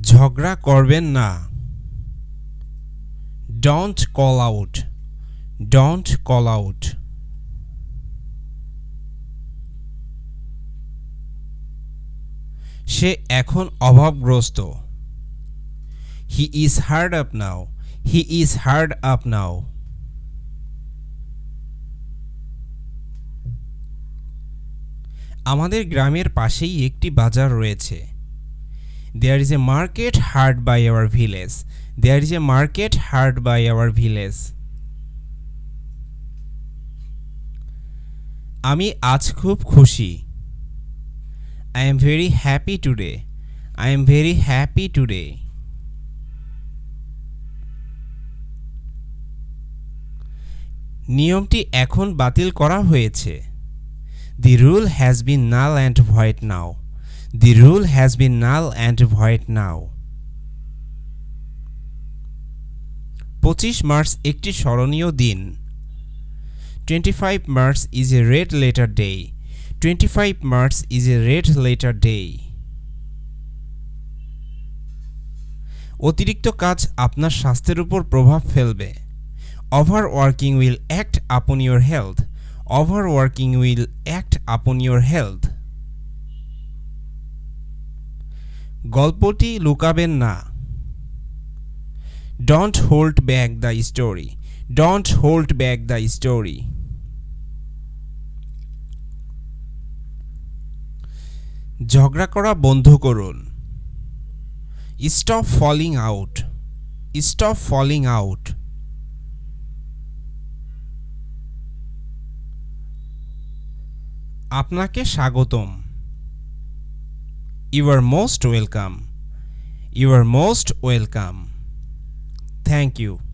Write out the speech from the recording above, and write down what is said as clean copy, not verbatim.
ঝগড়া করবেন না। Don't call out. Don't call out. সে এখন অভাবগ্রস্ত। He is hard up now. He is hard up now. আমাদের গ্রামের পাশেই একটি বাজার রয়েছে। There is a market hard by our village. There is a market hard by our village. আমি আজ খুব খুশি। I am very happy today. I am very happy today. নিয়মটি এখন বাতিল করা হয়েছে। The rule has been null and void now. The rule has been null and void now. 25 March একটি স্মরণীয় দিন। 25 March is a red letter day. 25 March is a red letter day. অতিরিক্ত কাজ আপনার স্বাস্থ্যের উপর প্রভাব ফেলবে। Overworking will act upon your health. Overworking will act upon your health. গল্পটি লুকাবেন না। Don't hold back the story. Don't hold back the story. ঝগড়া করা বন্ধ করুন। Stop falling out. Stop falling out. আপনাকে স্বাগতম। You are most welcome. You are most welcome. Thank you.